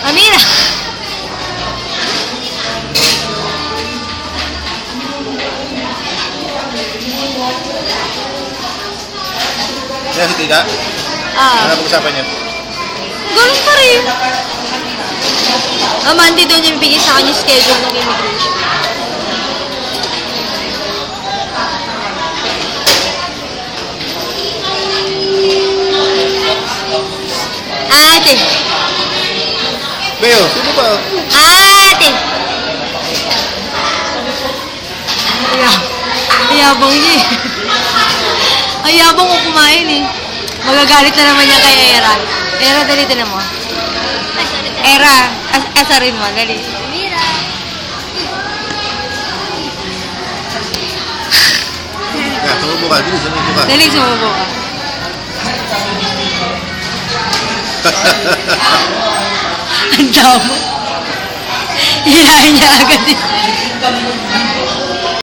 Amira! Kaya si Tika? Ano pag-usapan niyo? Ganun pa rin. Monday daw niya bibigay sa kanya yung schedule ng immigration. Ate! Beo, sino ba? Ate! Ayabang niya eh. Ayabang ko kumain eh. Magagalit na naman niya kay Era. Era, dali din mo. Era, asarin mo, dali. Mira. Kaya, tumubo ka. Dili, sumubo ka. Dali, sumubo ka. Ang damo. Hilahin niya agad eh.